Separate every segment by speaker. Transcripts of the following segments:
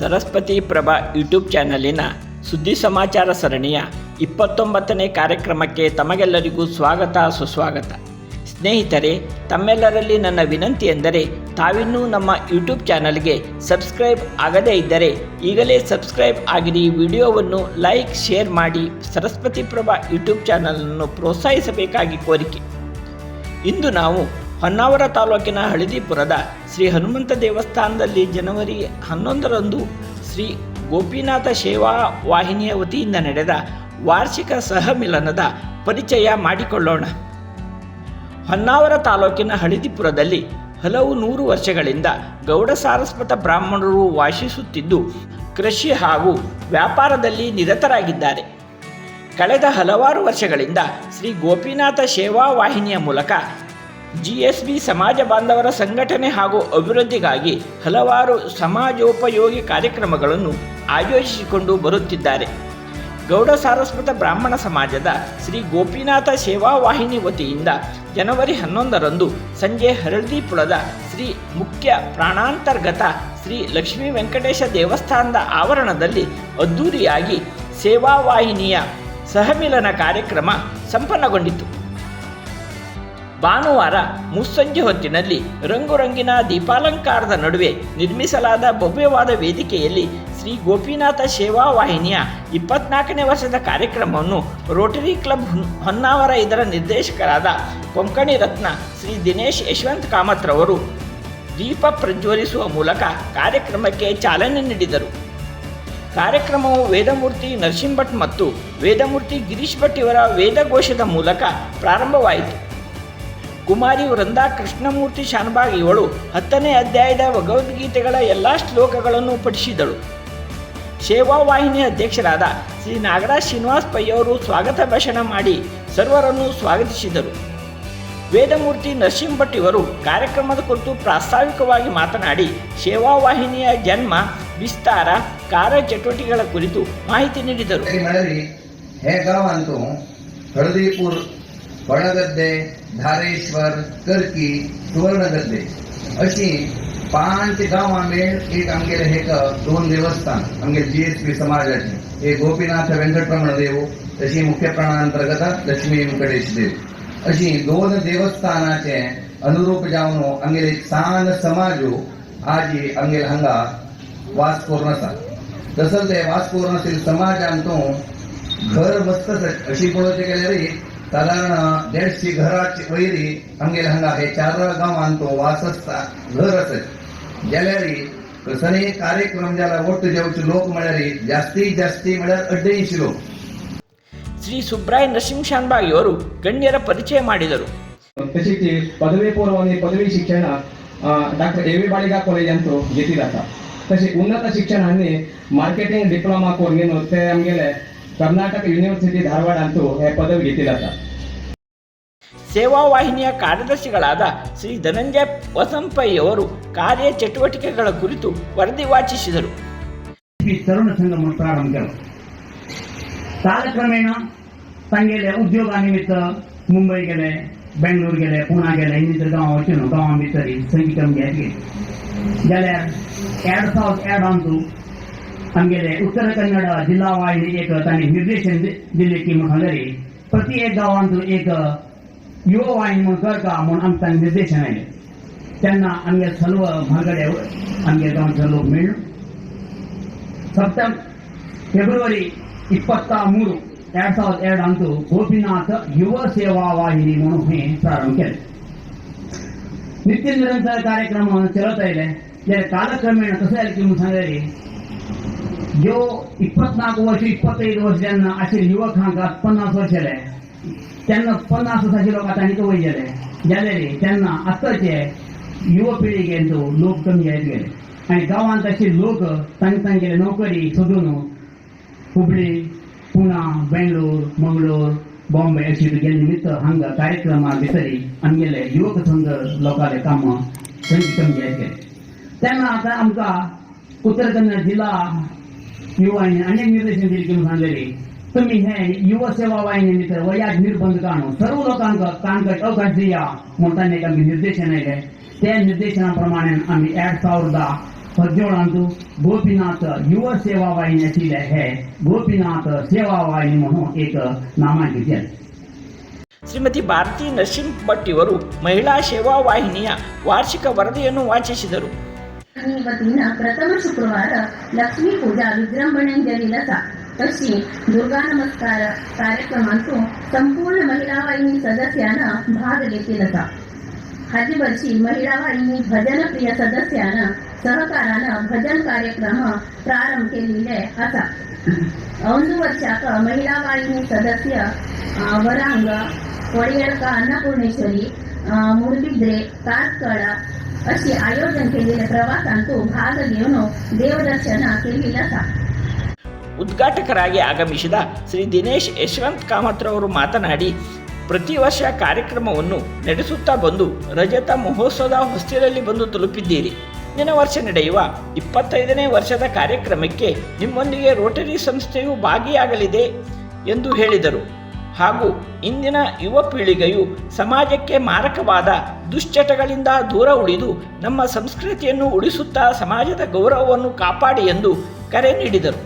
Speaker 1: Saraswati Prabha YouTube ಚಾನಲಿನ ಸುದ್ದಿ ಸಮಾಚಾರ ಸರಣಿಯ 29ನೇ ಕಾರ್ಯಕ್ರಮಕ್ಕೆ ತಮಗೆಲ್ಲರಿಗೂ ಸ್ವಾಗತ ಸುಸ್ವಾಗತ. ಸ್ನೇಹಿತರೆ, ತಮ್ಮೆಲ್ಲರಲ್ಲಿ ನನ್ನ ವಿನಂತಿ ಎಂದರೆ ತಾವಿನ್ನೂ ನಮ್ಮ ಯೂಟ್ಯೂಬ್ ಚಾನಲ್ಗೆ ಸಬ್ಸ್ಕ್ರೈಬ್ ಆಗದೇ ಇದ್ದರೆ ಈಗಲೇ ಸಬ್ಸ್ಕ್ರೈಬ್ ಆಗಿರಿ. ವಿಡಿಯೋವನ್ನು ಲೈಕ್ ಶೇರ್ ಮಾಡಿ ಸರಸ್ವತಿ ಪ್ರಭಾ ಯೂಟ್ಯೂಬ್ ಚಾನಲನ್ನು ಪ್ರೋತ್ಸಾಹಿಸಬೇಕಾಗಿ ಕೋರಿಕೆ. ಇಂದು ನಾವು ಹೊನ್ನಾವರ ತಾಲೂಕಿನ ಹಳದಿಪುರದ ಶ್ರೀ ಹನುಮಂತ ದೇವಸ್ಥಾನದಲ್ಲಿ ಜನವರಿ 11ರಂದು ಶ್ರೀ ಗೋಪಿನಾಥ ಸೇವಾ ವಾಹಿನಿಯ ವತಿಯಿಂದ ನಡೆದ ವಾರ್ಷಿಕ ಸಹಮಿಲನದ ಪರಿಚಯ ಮಾಡಿಕೊಳ್ಳೋಣ. ಹೊನ್ನಾವರ ತಾಲೂಕಿನ ಹಳದಿಪುರದಲ್ಲಿ ಹಲವು ನೂರು ವರ್ಷಗಳಿಂದ ಗೌಡ ಸಾರಸ್ವತ ಬ್ರಾಹ್ಮಣರು ವಾಸಿಸುತ್ತಿದ್ದು ಕೃಷಿ ಹಾಗೂ ವ್ಯಾಪಾರದಲ್ಲಿ ನಿರತರಾಗಿದ್ದಾರೆ. ಕಳೆದ ಹಲವಾರು ವರ್ಷಗಳಿಂದ ಶ್ರೀ ಗೋಪಿನಾಥ ಸೇವಾ ವಾಹಿನಿಯ ಮೂಲಕ GSB ಸಮಾಜ ಬಾಂಧವರ ಸಂಘಟನೆ ಹಾಗೂ ಅಭಿವೃದ್ಧಿಗಾಗಿ ಹಲವಾರು ಸಮಾಜೋಪಯೋಗಿ ಕಾರ್ಯಕ್ರಮಗಳನ್ನು ಆಯೋಜಿಸಿಕೊಂಡು ಬರುತ್ತಿದ್ದಾರೆ. ಗೌಡ ಸಾರಸ್ವತ ಬ್ರಾಹ್ಮಣ ಸಮಾಜದ ಶ್ರೀ ಗೋಪಿನಾಥ ಸೇವಾ ವಾಹಿನಿ ವತಿಯಿಂದ ಜನವರಿ 11ರಂದು ಸಂಜೆ ಹಳದಿಪುರದ ಶ್ರೀ ಮುಖ್ಯ ಪ್ರಾಣಾಂತರ್ಗತ ಶ್ರೀ ಲಕ್ಷ್ಮೀ ವೆಂಕಟೇಶ ದೇವಸ್ಥಾನದ ಆವರಣದಲ್ಲಿ ಅದ್ದೂರಿಯಾಗಿ ಸೇವಾ ವಾಹಿನಿಯ ಸಹಮಿಲನ ಕಾರ್ಯಕ್ರಮ ಸಂಪನ್ನಗೊಂಡಿತು. ಭಾನುವಾರ ಮುಸ್ಸಂಜೆ ಹೊತ್ತಿನಲ್ಲಿ ರಂಗುರಂಗಿನ ದೀಪಾಲಂಕಾರದ ನಡುವೆ ನಿರ್ಮಿಸಲಾದ ಭವ್ಯವಾದ ವೇದಿಕೆಯಲ್ಲಿ ಶ್ರೀ ಗೋಪಿನಾಥ ಸೇವಾ ವಾಹಿನಿಯ 24ನೇ ವರ್ಷದ ಕಾರ್ಯಕ್ರಮವನ್ನು ರೋಟರಿ ಕ್ಲಬ್ ಹೊನ್ನಾವರ ಇದರ ನಿರ್ದೇಶಕರಾದ ಕೊಂಕಣಿ ರತ್ನ ಶ್ರೀ ದಿನೇಶ್ ಯಶವಂತ್ ಕಾಮತ್ರವರು ದೀಪ ಪ್ರಜ್ವಲಿಸುವ ಮೂಲಕ ಕಾರ್ಯಕ್ರಮಕ್ಕೆ ಚಾಲನೆ ನೀಡಿದರು. ಕಾರ್ಯಕ್ರಮವು ವೇದಮೂರ್ತಿ ನರಸಿಂಹಭಟ್ ಮತ್ತು ವೇದಮೂರ್ತಿ ಗಿರೀಶ್ ಭಟ್ ಇವರ ವೇದಘೋಷದ ಮೂಲಕ ಪ್ರಾರಂಭವಾಯಿತು. ಕುಮಾರಿ ವೃಂದಾ ಕೃಷ್ಣಮೂರ್ತಿ ಶಾನಭಾಗ್ ಇವಳು 10ನೇ ಅಧ್ಯಾಯದ ಭಗವದ್ಗೀತೆಗಳ ಎಲ್ಲ ಶ್ಲೋಕಗಳನ್ನು ಪಠಿಸಿದಳು. ಸೇವಾ ವಾಹಿನಿಯ ಅಧ್ಯಕ್ಷರಾದ ಶ್ರೀ ನಾಗರಾಜ್ ಶ್ರೀನಿವಾಸ್ ಪೈ ಅವರು ಸ್ವಾಗತ ಭಾಷಣ ಮಾಡಿ ಸರ್ವರನ್ನು ಸ್ವಾಗತಿಸಿದರು. ವೇದಮೂರ್ತಿ ನರಸಿಂಹಭಟ್ ಇವರು ಕಾರ್ಯಕ್ರಮದ ಕುರಿತು ಪ್ರಾಸ್ತಾವಿಕವಾಗಿ ಮಾತನಾಡಿ ಸೇವಾ ವಾಹಿನಿಯ ಜನ್ಮ, ವಿಸ್ತಾರ, ಕಾರ್ಯಚಟುವಟಿಕೆಗಳ ಕುರಿತು ಮಾಹಿತಿ ನೀಡಿದರು.
Speaker 2: बळगद्दे, धारेश्वर, करकी, सुवर्णगद्दे अशी 5 गावां मेळ एक आमगेले हे 2 देवस्थान आमगे GSB समाजाचे एक गोपीनाथ वेंकटरमण देव तशी मुख्य प्राणांतर्गत लक्ष्मी वेंकटेश देव अशी 2 देवस्थानाचे अनुरूप जावन आमगेले 3 समाजो आज आमगेले हांगा वास करून आसा. तसंच ते वास करून आशिल्ल्या समाजांतू घर मस्त अशी पळोवचें गेल्यार साधारण 150 घराची वयरी आमगेले हांगा हे 4 गांवांत वास आसता घर आसत जाल्यार कसले कार्यक्रम जाला ಒಟ್ಟು जेवचे लोक म्हळ्यार जास्ती म्हळ्यार 78 लोक.
Speaker 1: ಶ್ರೀ ಸುಬ್ರಾಯ ನರಸಿಂಹ ಶಾನಭಾಗ್ ಇವರು ಗಣ್ಯರ ಪರಿಚಯ ಮಾಡಿದರು.
Speaker 3: तशीच पदवी पूर्व आणि पदवी शिक्षण doctor A.V. Baliga college Antu घेतली जाता. तशी उन्नत शिक्षणाने मार्केटिंग डिप्लोमा करून ते आमगेले कर्नाटक ಯೂನಿವರ್ಸಿಟಿ ಧಾರವಾಡ ಅಂತೂ ಪದವಿ घेतली जातात.
Speaker 1: ಸೇವಾ ವಾಹಿನಿಯ ಕಾರ್ಯದರ್ಶಿಗಳಾದ ಶ್ರೀ ಧನಂಜಯ ವಸಂಪೈ ಅವರು ಕಾರ್ಯ ಚಟುವಟಿಕೆಗಳ ಕುರಿತು ವರದಿ ವಾಚಿಸಿದರು.
Speaker 4: तरुण संगम प्रारंभ केला. कालक्रमेण तांगेले उद्योगानिमित्त मुंबई गेले, बेंगळूर गेले, पुणा गेले, ಇನ್ನಿತರ गांवां भितरी संगीतम घेतले जाल्यार 2008 ಅಂತೂ आमगेले उत्तर कन्नड जिल्हा वाहिनी एक तांणी निर्देशन दिले की म्हणल्यार प्रति एक गांवांत एक युवा वाहिनी म्हूण करता म्हूण आमकां निर्देशन आयलें. तेन्ना आमगे सर्व म्हागडे आमगे गांवचे लोक मेळ्ळे. फेब्रुवारी 23, 2002 ಅಂತೂ ಗೋಪಿನಾಥ ಯುವ ಸೇವಾ ವಾಹಿನಿ म्हणून हे प्रारंभ केले. नित्य निरंतर कार्यक्रम चलत आयले. जाल्यार कालक्रमेण कशें जालें की म्हूण सांगलें जो 24 वर्ष 25 वर्ष जेन्ना आशिल्ले युवक हांकां 50 वर्ष जाले तेन्ना 50 वर्साचे लोक आतां आनीक वय जाले जाल्यार तेन्ना आतांचे युवा पिळगेंत लोक कमी जायत गेले आनी गांवांत अशे लोक तांगेले नोकरी सोदून हुबळी, पुणा, बेंगळूर, मंगळूर, बॉम्बे अशी गेले निमित्त हांगा कार्यक्रमा भितरी आमगेले युवक संघ लोकांले कामां कमी जायत गेले. तेन्ना आतां आमकां उत्तर कन्नड जिल्हा युवा अनेक निर्देशन दिले की सांगलेली तुम्ही हे युवा सेवा वाहिनी मित्र वयात निर्बंध काढून सर्व लोकांना कामकाज अवकाश दिया म्हणून एक आमचे निर्देशन आयले. त्या निर्देशनाप्रमाणे आम्ही 2010 17 अंतू गोपीनाथ युवा सेवा वाहिनीची हे गोपीनाथ सेवा वाहिनी म्हणून एक नामांकित आहे.
Speaker 1: ಶ್ರೀಮತಿ ಭಾರತಿ ನರಸಿಂಹ ಭಟ್ ಇವರು ಮಹಿಳಾ ಸೇವಾ ವಾಹಿನಿಯ ವಾರ್ಷಿಕ ವರದಿಯನ್ನು ವಾಚಿಸಿದರು.
Speaker 5: वतीनं प्रथम शुक्रवार लक्ष्मी पूजा विजृंभणेन झाली आसा. तशी दुर्गा नमस्कार कार्यक्रमांतून संपूर्ण महिला वाहिनी सदस्यानं भाग घेतला आसा. हाचे वर्षी महिला वाहिनी भजन प्रिय सदस्यानं सहकारानं भजन कार्यक्रम प्रारंभ केलेले आसा. ಒಂದು ವರ್ಷಾಕ महिला वाहिनी सदस्य वरांग वडीयडका अन्नपूर्णेश्वरी मुरबिद्रे तारकळ अशी आयोजन केलेल्या प्रवासांतून भाग घेऊन देवदर्शन केलेलं आसा.
Speaker 1: ಉದ್ಘಾಟಕರಾಗಿ ಆಗಮಿಸಿದ ಶ್ರೀ ದಿನೇಶ್ ಯಶವಂತ್ ಕಾಮತ್ರವರು ಮಾತನಾಡಿ, ಪ್ರತಿ ವರ್ಷ ಕಾರ್ಯಕ್ರಮವನ್ನು ನಡೆಸುತ್ತಾ ಬಂದು ರಜತ ಮಹೋತ್ಸವದ ಹೊಸ್ತಿಲಲ್ಲಿ ಬಂದು ತಲುಪಿದ್ದೀರಿ. ಮುಂದಿನ ವರ್ಷ ನಡೆಯುವ 25ನೇ ವರ್ಷದ ಕಾರ್ಯಕ್ರಮಕ್ಕೆ ನಿಮ್ಮೊಂದಿಗೆ ರೋಟರಿ ಸಂಸ್ಥೆಯು ಭಾಗಿಯಾಗಲಿದೆ ಎಂದು ಹೇಳಿದರು. ಹಾಗೂ ಇಂದಿನ ಯುವ ಪೀಳಿಗೆಯು ಸಮಾಜಕ್ಕೆ ಮಾರಕವಾದ ದುಶ್ಚಟಗಳಿಂದ ದೂರ ಉಳಿದು ನಮ್ಮ ಸಂಸ್ಕೃತಿಯನ್ನು ಉಳಿಸುತ್ತಾ ಸಮಾಜದ ಗೌರವವನ್ನು ಕಾಪಾಡಿ ಎಂದು ಕರೆ ನೀಡಿದರು.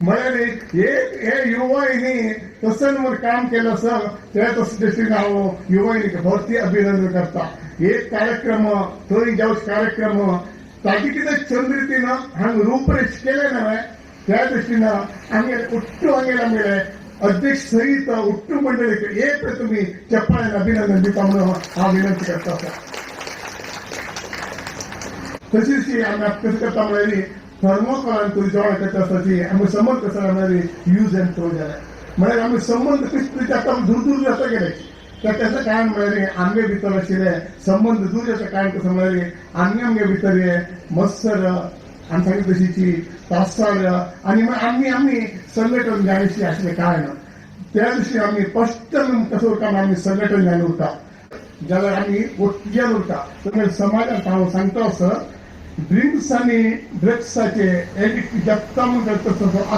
Speaker 6: म्हळ्यार हे युवाईनी तसं काम केलं असेल त्या दृष्टीने हांव युवाईनीक भरती अभिनंदन करता. एक कार्यक्रम थंय जावचे कार्यक्रम ताजे कितें चंद रितीन हांगा रूपरेश केले न्हय त्या दृश्टीनं आमगे उट्टू हांगेला आमगेले अध्यक्ष सहित उट्टू मंडळीक एक तुमी चप्पाळ्यान अभिनंदन दिता म्हणून हांव विनंती करता. तशीच आमी कशें करता म्हळ्यार थर्मोकॉलान तुझी जवळ त्याच्यासाठी आम्ही संबंध कसा म्हणाले यूज अँड थ्रो झाला म्हळ्यार आम्ही संबंध कशे आता दूर दूर जाता गेले त्याचं कारण म्हळ्यार आमगे भितर आशिल्ले संबंध दूर जाता कारण कसं म्हळ्यार आमगे भितर मत्सर आमी सांगितले तशीची तासाळ आनी आमी संघटन जायची आशिल्ले कारण त्या दिवशी आमी स्पश्ट कसं उरता आमी संघटन जावन उरता जाल्यार आमी ओटग्यान उरता. समाजात हांव सांगता असं ड्रिंक्स आणि ड्रग्साचे एडिक्ट जगता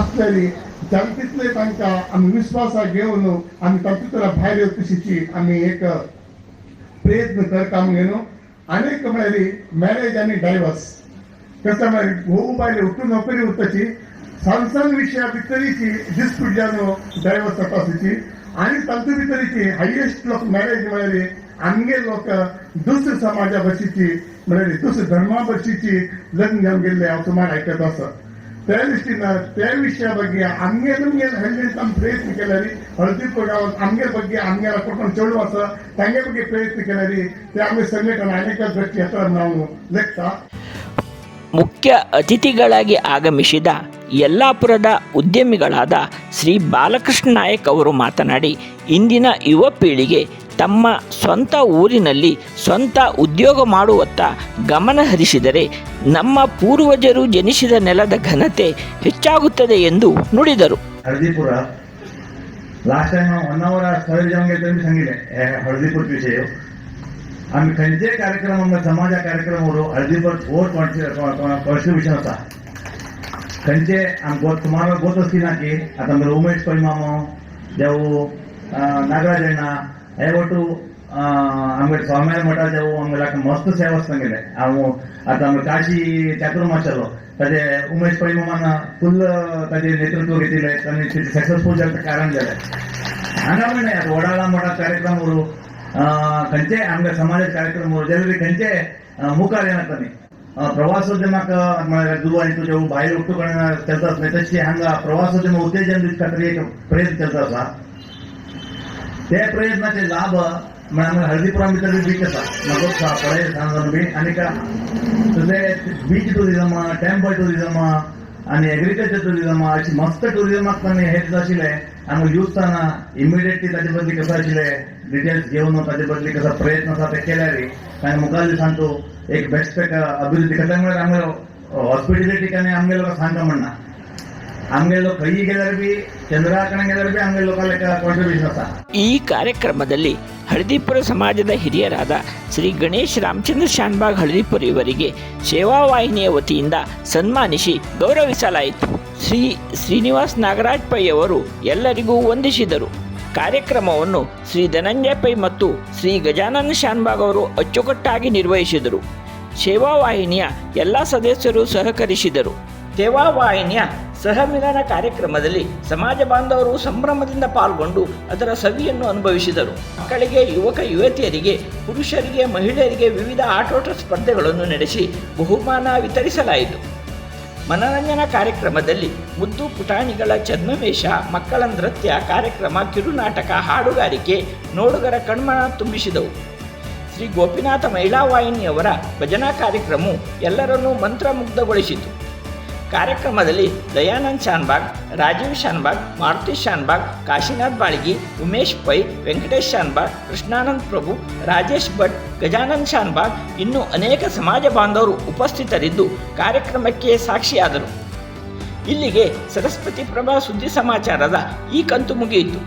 Speaker 6: असलेली जनतेतले तांकां आमी विश्वासाक घेवन आमी तातूंतल्यान भायर येवची आमी एक प्रयत्न करता म्हणून. आनीक म्हळ्यार मॅरेज आनी डायवर्स कसं म्हळ्यार घोव बायले उठून नोकरी उरताची सान विशया भितरीची डिस्प्यूट जावन डायवर्स जाता आसची आनी तांचे भितरीची हायेस्ट लोक मॅरेज म्हळ्यार आमगे लोक दुसऱ्या समाजा भशेची म्हळ्यार दुसऱ्या धर्मा भशेची लग्न जावन गेल्ले हांव सुमार आयकत आसा. त्या दृश्टीन त्या विशया ಬಗ್ಗೆ आमगे आमी प्रयत्न केल्यार हळदीपूर गांवांत आमगे ಬಗ್ಗೆ आमगेला कोण चेडूं आसा तांगे ಬಗ್ಗೆ प्रयत्न केल्यार ते आमी संघटन अनेक गट येता ನಾವು ಲೆಕ್ತಾ.
Speaker 1: ಮುಖ್ಯ ಅತಿಥಿಗಳಾಗಿ ಆಗಮಿಸಿದ ಯಲ್ಲಾಪುರದ ಉದ್ಯಮಿಗಳಾದ ಶ್ರೀ ಬಾಲಕೃಷ್ಣ ನಾಯಕ್ ಅವರು ಮಾತನಾಡಿ, ಇಂದಿನ ಯುವ ಪೀಳಿಗೆ ತಮ್ಮ ಸ್ವಂತ ಊರಿನಲ್ಲಿ ಸ್ವಂತ ಉದ್ಯೋಗ ಮಾಡುವತ್ತ ಗಮನ ಹರಿಸಿದರೆ ನಮ್ಮ ಪೂರ್ವಜರು ಜನಿಸಿದ ನೆಲದ ಘನತೆ ಹೆಚ್ಚಾಗುತ್ತದೆ ಎಂದು ನುಡಿದರು.
Speaker 7: हळदीपुर लास्ट टाइम 1 hour स्थळ जाऊन गेले तुम्ही सांगितले हळदीपूर विषय आम्ही खंयचे कार्यक्रम आमच्या समाजा कार्यक्रमावर हळदीपूर ओर कॉन्ट्रिब्युशन आसा खंयचे तुम्हाला गोत असtina की आता आमगे उमेश पैमामो देवू नागराज अण्णा हे ಒಟ್ಟು आमगे स्वामी मठा देवू आमगे मस्त सेवा सांगितले हांव आता आमगे काशी चातुर्माशालो ताजे उमेश पैमामान फुल ताजे नेतृत्व घेतिल्ले तांणी सक्सेसफूल जावपाचें कारण जालें. हांगा म्हणे वडाळा मोठा कार्यक्रम उरू खंयचे आमगे समाजाचे कार्यक्रम उरू जाल्यार खंयचे मुखार येनात तांणी प्रवासोद्यमाक म्हळ्यार दुबय तुजे भायर उठ्ठूकडे चलता आसले तशी हांगा प्रवासोद्यम उत्तेजन दिवचे खातीर एक प्रयत्न चलता आसा. ते प्रयत्नाचे लाभ म्हळ्यार हळदीपुरा भितर बीच आसा म्हाका पळय सांगून बी आनीक तुजे बीच टुरिजम टेंपल टुरिजम आनी एग्रीकल्चर टुरिजम अशी मस्त टुरिजमाक तांणी हे आशिल्ले आमगे युथान इमिडिएटली ताजे बदली कसो आशिल्ले डिटेल्स घेवन ताजे बदली कसो प्रयत्न आसा ते केल्यार ताणें मुखार दिसान तूं एक बेस्ट अभिवृद्धी करता म्हळ्यार आमगे हॉस्पिटेलिटी आनी आमगे लोक सांगता म्हणना आमगे लोक खंयी गेल्यार बी चंद्रा कडेन गेल्यार बी आमगे लोकांक कॉन्ट्रिब्युशन आसा.
Speaker 1: ಈ ಕಾರ್ಯಕ್ರಮದಲ್ಲಿ ಹಳದಿಪುರ ಸಮಾಜದ ಹಿರಿಯರಾದ ಶ್ರೀ ಗಣೇಶ್ ರಾಮಚಂದ್ರ ಶಾನ್ಭಾಗ್ ಹಳದಿಪುರ ಇವರಿಗೆ ಸೇವಾವಾಹಿನಿಯ ವತಿಯಿಂದ ಸನ್ಮಾನಿಸಿ ಗೌರವಿಸಲಾಯಿತು. ಶ್ರೀ ಶ್ರೀನಿವಾಸ್ ನಾಗರಾಜ್ ಪೈ ಅವರು ಎಲ್ಲರಿಗೂ ವಂದಿಸಿದರು. ಕಾರ್ಯಕ್ರಮವನ್ನು ಶ್ರೀ ಧನಂಜಯ ಪೈ ಮತ್ತು ಶ್ರೀ ಗಜಾನನ ಶಾನ್ಭಾಗ್ ಅವರು ಅಚ್ಚುಕಟ್ಟಾಗಿ ನಿರ್ವಹಿಸಿದರು. ಸೇವಾವಾಹಿನಿಯ ಎಲ್ಲ ಸದಸ್ಯರು ಸಹಕರಿಸಿದರು. ಸೇವಾವಾಹಿನಿಯ ಸಹಮಿಲನ ಕಾರ್ಯಕ್ರಮದಲ್ಲಿ ಸಮಾಜ ಬಾಂಧವರು ಸಂಭ್ರಮದಿಂದ ಪಾಲ್ಗೊಂಡು ಅದರ ಸವಿಯನ್ನು ಅನುಭವಿಸಿದರು. ಮಕ್ಕಳಿಗೆ, ಯುವಕ ಯುವತಿಯರಿಗೆ, ಪುರುಷರಿಗೆ, ಮಹಿಳೆಯರಿಗೆ ವಿವಿಧ ಆಟೋಟ ಸ್ಪರ್ಧೆಗಳನ್ನು ನಡೆಸಿ ಬಹುಮಾನ ವಿತರಿಸಲಾಯಿತು. ಮನರಂಜನಾ ಕಾರ್ಯಕ್ರಮದಲ್ಲಿ ಮುದ್ದು ಪುಟಾಣಿಗಳ ಛದ್ಮವೇಷ, ಮಕ್ಕಳ ನೃತ್ಯ ಕಾರ್ಯಕ್ರಮ, ಕಿರುನಾಟಕ, ಹಾಡುಗಾರಿಕೆ ನೋಡುಗರ ಕಣ್ಮನ ತುಂಬಿಸಿದವು. ಶ್ರೀ ಗೋಪಿನಾಥ ಮಹಿಳಾ ವಾಹಿನಿಯವರ ಭಜನಾ ಕಾರ್ಯಕ್ರಮವು ಎಲ್ಲರನ್ನೂ ಮಂತ್ರಮುಗ್ಧಗೊಳಿಸಿತು. ಕಾರ್ಯಕ್ರಮದಲ್ಲಿ ದಯಾನಂದ್ ಶಾನ್ಭಾಗ್, ರಾಜೀವ್ ಶಾನ್ಭಾಗ್, ಮಾರುತಿ ಶಾನ್ಭಾಗ್, ಕಾಶಿನಾಥ್ ಬಾಳ್ಗಿ, ಉಮೇಶ್ ಪೈ, ವೆಂಕಟೇಶ್ ಶಾನ್ಭಾಗ್, ಕೃಷ್ಣಾನಂದ್ ಪ್ರಭು, ರಾಜೇಶ್ ಭಟ್, ಗಜಾನಂದ್ ಶಾನ್ಭಾಗ್ ಇನ್ನೂ ಅನೇಕ ಸಮಾಜ ಬಾಂಧವರು ಉಪಸ್ಥಿತರಿದ್ದು ಕಾರ್ಯಕ್ರಮಕ್ಕೆ ಸಾಕ್ಷಿಯಾದರು. ಇಲ್ಲಿಗೆ ಸರಸ್ವತಿ ಪ್ರಭಾ ಸುದ್ದಿ ಸಮಾಚಾರದ ಈ ಕಂತು ಮುಗಿಯಿತು.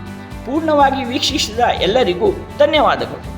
Speaker 1: ಪೂರ್ಣವಾಗಿ ವೀಕ್ಷಿಸಿದ ಎಲ್ಲರಿಗೂ ಧನ್ಯವಾದಗಳು.